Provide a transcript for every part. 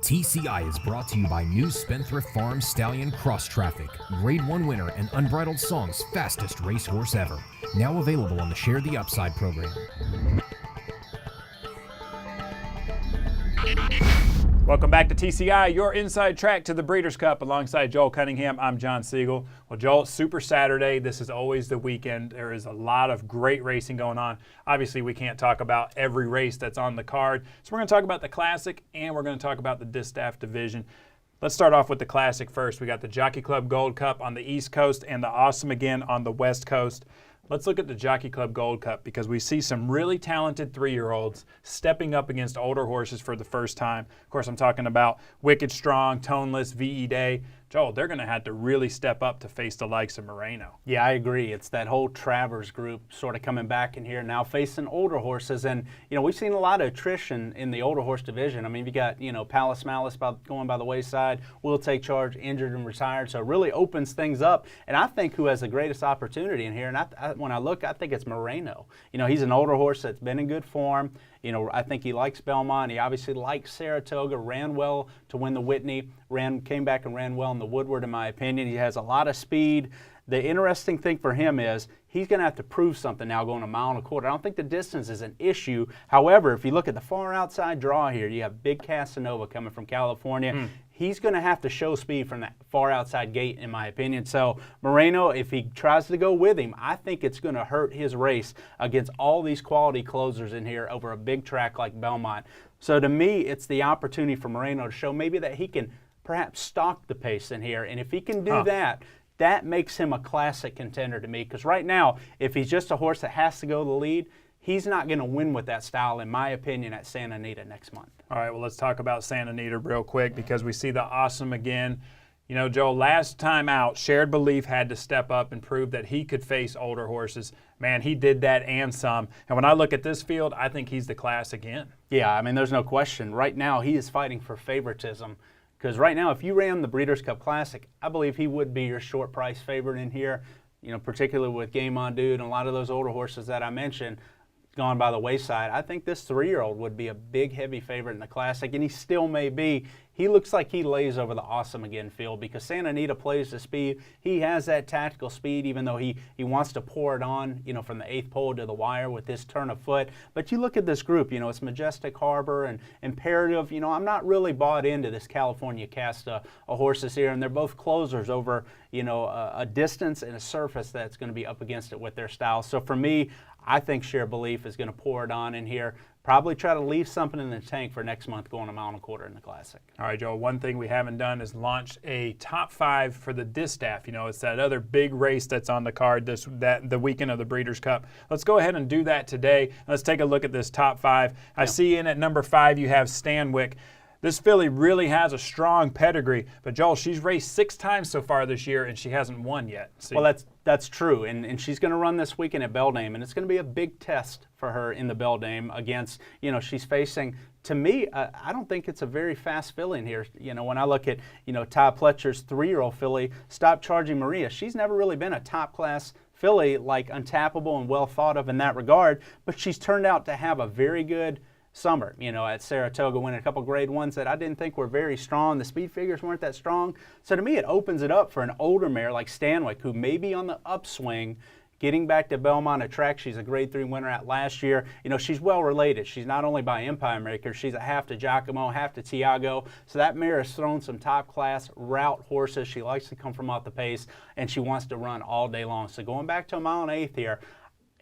TCI is brought to you by New Spendthrift Farm Stallion Cross Traffic, Grade 1 winner and Unbridled Song's fastest racehorse ever. Now available on the Share the Upside program. Welcome back to TCI, your inside track to the Breeders' Cup. Alongside Joel Cunningham, I'm John Siegel. Well, Joel, Super Saturday. This is always the weekend. There is a lot of great racing going on. Obviously, we can't talk about every race that's on the card. So we're going to talk about the Classic, and we're going to talk about the Distaff division. Let's start off with the Classic first. We got the Jockey Club Gold Cup on the East Coast and the Awesome Again on the West Coast. Let's look at the Jockey Club Gold Cup because we see some really talented 3-year-olds stepping up against older horses for the first time. Of course, I'm talking about Wicked Strong, Toneless, V.E. Day. Joel, they're going to have to really step up to face the likes of Moreno. Yeah, I agree. It's that whole Travers group sort of coming back in here now facing older horses. And, we've seen a lot of attrition in the older horse division. I mean, you got, Palace Malice going by the wayside, Will Take Charge, injured and retired. So it really opens things up. And I think who has the greatest opportunity in here, and when I look, I think it's Moreno. He's an older horse that's been in good form. I think he likes Belmont. He obviously likes Saratoga, ran well to win the Whitney, came back and ran well in the Woodward, in my opinion. He has a lot of speed. The interesting thing for him is he's going to have to prove something now going 1.25 miles. I don't think the distance is an issue. However, if you look at the far outside draw here, you have Big Casanova coming from California. He's going to have to show speed from that far outside gate, in my opinion. So Moreno, if he tries to go with him, I think it's going to hurt his race against all these quality closers in here over a big track like Belmont. So to me, it's the opportunity for Moreno to show maybe that he can perhaps stalk the pace in here. And if he can do that, that makes him a classic contender to me. Because right now, if he's just a horse that has to go the lead, he's not going to win with that style, in my opinion, at Santa Anita next month. All right, well, let's talk about Santa Anita real quick because we see the Awesome Again. Joe, last time out, Shared Belief had to step up and prove that he could face older horses. Man, he did that and some. And when I look at this field, I think he's the class again. Yeah, I mean, there's no question. Right now, he is fighting for favoritism. Because right now, if you ran the Breeders' Cup Classic, I believe he would be your short price favorite in here, particularly with Game On Dude and a lot of those older horses that I mentioned gone by the wayside. I think this 3-year-old would be a big, heavy favorite in the Classic, and he still may be. He looks like he lays over the Awesome Again field because Santa Anita plays the speed. He has that tactical speed, even though he wants to pour it on, from the 8th pole to the wire with his turn of foot. But you look at this group, it's Majestic Harbor and Imperative. I'm not really bought into this California cast of horses here, and they're both closers over, a distance and a surface that's going to be up against it with their style. So for me, I think Share Belief is going to pour it on in here. Probably try to leave something in the tank for next month going 1.25 miles in the Classic. All right, Joel, one thing we haven't done is launch a top 5 for the Distaff. It's that other big race that's on the card the weekend of the Breeders' Cup. Let's go ahead and do that today. Let's take a look at this top 5. I see in at number 5 you have Stanwyck. This filly really has a strong pedigree, but Joel, she's raced 6 times so far this year, and she hasn't won yet. Well, that's true, and she's going to run this weekend at Beldame, and it's going to be a big test for her in the Beldame against, she's facing, to me, I don't think it's a very fast filly in here. When I look at, Ty Pletcher's 3-year-old filly, Stop Charging Maria, she's never really been a top-class filly, like untappable and well thought of in that regard, but she's turned out to have a very good summer, at Saratoga, winning a couple grade 1s that I didn't think were very strong. The speed figures weren't that strong. So to me, it opens it up for an older mare like Stanwyck, who may be on the upswing, getting back to Belmont, a track she's a grade 3 winner at last year. She's well related. She's not only by Empire Maker, she's a half to Giacomo, half to Tiago. So that mare has thrown some top class route horses. She likes to come from off the pace, and she wants to run all day long. So going back to 1.8 miles here,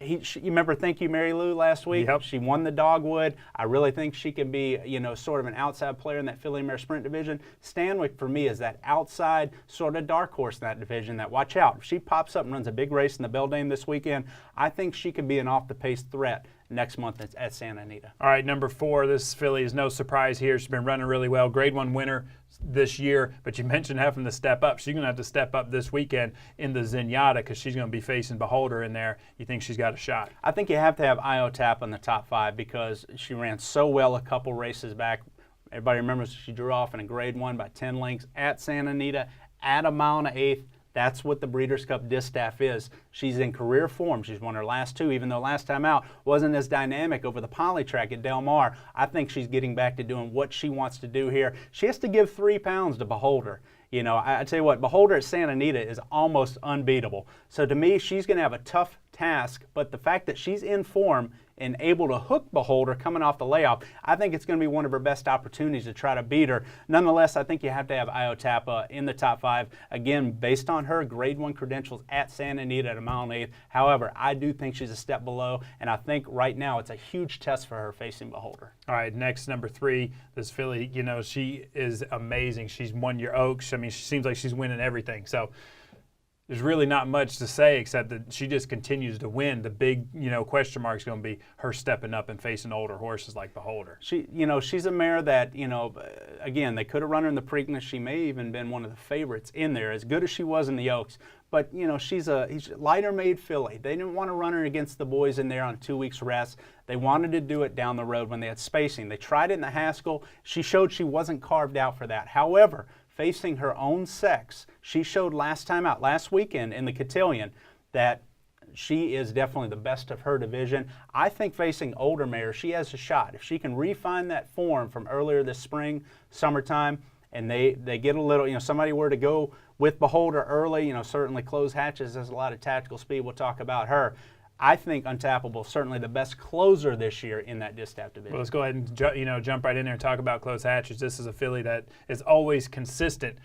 you remember Thank You, Mary Lou last week? Yep. She won the Dogwood. I really think she can be, sort of an outside player in that filly mare sprint division. Stanwyck, for me, is that outside sort of dark horse in that division that, watch out, if she pops up and runs a big race in the Beldame this weekend, I think she could be an off-the-pace threat next month at Santa Anita. All right, number 4, this filly is no surprise here. She's been running really well. Grade 1 winner this year, but you mentioned having to step up. She's going to have to step up this weekend in the Zenyatta because she's going to be facing Beholder in there. You think she's got a shot? I think you have to have Iotap in the top 5 because she ran so well a couple races back. Everybody remembers she drew off in a grade 1 by 10 lengths at Santa Anita at 1.8 miles. That's what the Breeders' Cup Distaff is. She's in career form. She's won her last 2, even though last time out wasn't as dynamic over the poly track at Del Mar. I think she's getting back to doing what she wants to do here. She has to give 3 pounds to Beholder. You know, I tell you what, Beholder at Santa Anita is almost unbeatable. So to me, she's going to have a tough task, but the fact that she's in form and able to hook Beholder coming off the layoff, I think it's going to be one of her best opportunities to try to beat her. Nonetheless, I think you have to have Io Tappa in the top 5. Again, based on her Grade 1 credentials at Santa Anita at a mile and 1/8. However, I do think she's a step below, and I think right now it's a huge test for her facing Beholder. All right, next, number 3, this filly, you know, she is amazing. She's won your Oaks. I mean, she seems like she's winning everything. So there's really not much to say except that she just continues to win. The big, you know, question mark is going to be her stepping up and facing older horses like Beholder. She's a mare that, you know, again, they could have run her in the Preakness. She may even been one of the favorites in there, as good as she was in the Oaks. But, you know, she's a lighter-made filly. They didn't want to run her against the boys in there on 2 weeks rest. They wanted to do it down the road when they had spacing. They tried it in the Haskell. She showed she wasn't carved out for that. However, facing her own sex, she showed last time out, last weekend in the Cotillion, that she is definitely the best of her division. I think facing older mares, she has a shot. If she can refine that form from earlier this spring, summertime, and they get a little, you know, somebody were to go with Beholder early, you know, certainly Close Hatches has a lot of tactical speed. We'll talk about her. I think Untappable certainly the best closer this year in that Distaff division. Well, let's go ahead and jump right in there and talk about Close Hatches. This is a filly that is always consistent.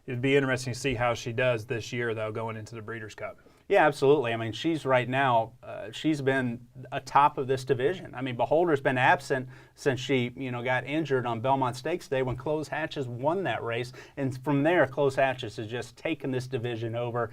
It'd be interesting to see how she does this year, though, going into the Breeders' Cup. Yeah, absolutely. I mean, she's right now, she's been atop of this division. I mean, Beholder's been absent since she, you know, got injured on Belmont Stakes Day when Close Hatches won that race. And from there, Close Hatches has just taken this division over.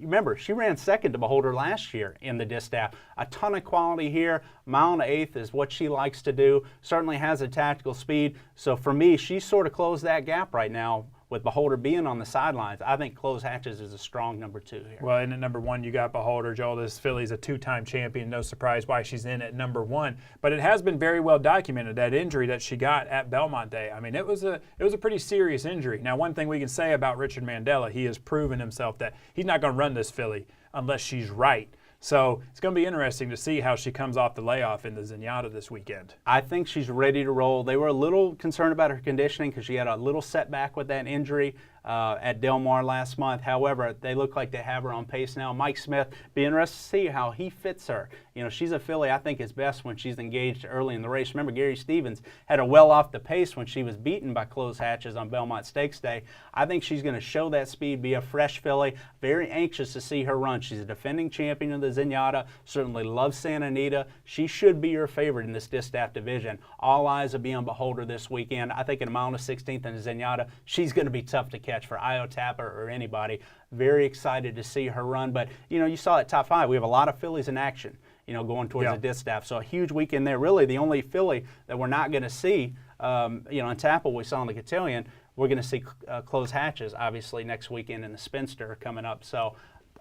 Remember, she ran second to Beholder last year in the Distaff. A ton of quality here. Mile and 1/8 is what she likes to do. Certainly has a tactical speed. So for me, she's sort of closed that gap right now. With Beholder being on the sidelines, I think Close Hatches is a strong number 2 here. Well, and at number 1, you got Beholder. Joel, this filly's a 2-time champion. No surprise why she's in at number 1. But it has been very well documented, that injury that she got at Belmont Day. I mean, it was a pretty serious injury. Now, one thing we can say about Richard Mandela, he has proven himself that he's not going to run this filly unless she's right. So it's going to be interesting to see how she comes off the layoff in the Zenyatta this weekend. I think she's ready to roll. They were a little concerned about her conditioning because she had a little setback with that injury at Del Mar last month. However, they look like they have her on pace now. Mike Smith, be interested to see how he fits her. You know, she's a filly I think is best when she's engaged early in the race. Remember, Gary Stevens had her well off the pace when she was beaten by Close Hatches on Belmont Stakes Day. I think she's going to show that speed, be a fresh filly. Very anxious to see her run. She's a defending champion of the Zenyatta, certainly loves Santa Anita. She should be your favorite in this Distaff division. All eyes will be on Beholder this weekend. I think in a mile and a 16th in the Zenyatta, she's going to be tough to catch for Io Tappa or anybody. Very excited to see her run. But, you know, you saw at top 5, we have a lot of fillies in action, you know, going towards the Distaff. So a huge weekend there. Really the only filly that we're not going to see, you know, in Tappa we saw in the Cotillion, we're going to see Close Hatches, obviously, next weekend in the Spinster coming up. So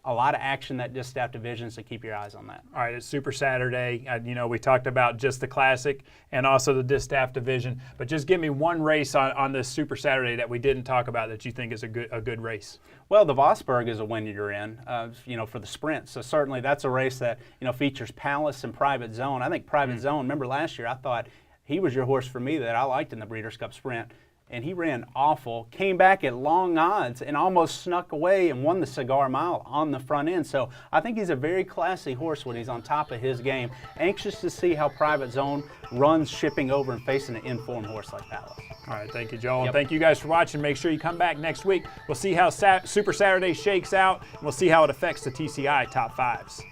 a lot of action that Distaff division, so keep your eyes on that. All right, it's Super Saturday. You know, we talked about just the Classic and also the Distaff division, but just give me one race on this Super Saturday that we didn't talk about that you think is a good race. Well, the Vosburg is a win you're in, you know, for the sprint. So certainly that's a race that, you know, features Palace and Private Zone. I think Private Zone, remember last year I thought he was your horse for me that I liked in the Breeders' Cup Sprint. And he ran awful, came back at long odds and almost snuck away and won the Cigar Mile on the front end. So I think he's a very classy horse when he's on top of his game. Anxious to see how Private Zone runs shipping over and facing an informed horse like Palace. All right, thank you, Joel. And thank you guys for watching. Make sure you come back next week. We'll see how Super Saturday shakes out, and we'll see how it affects the TCI top 5s.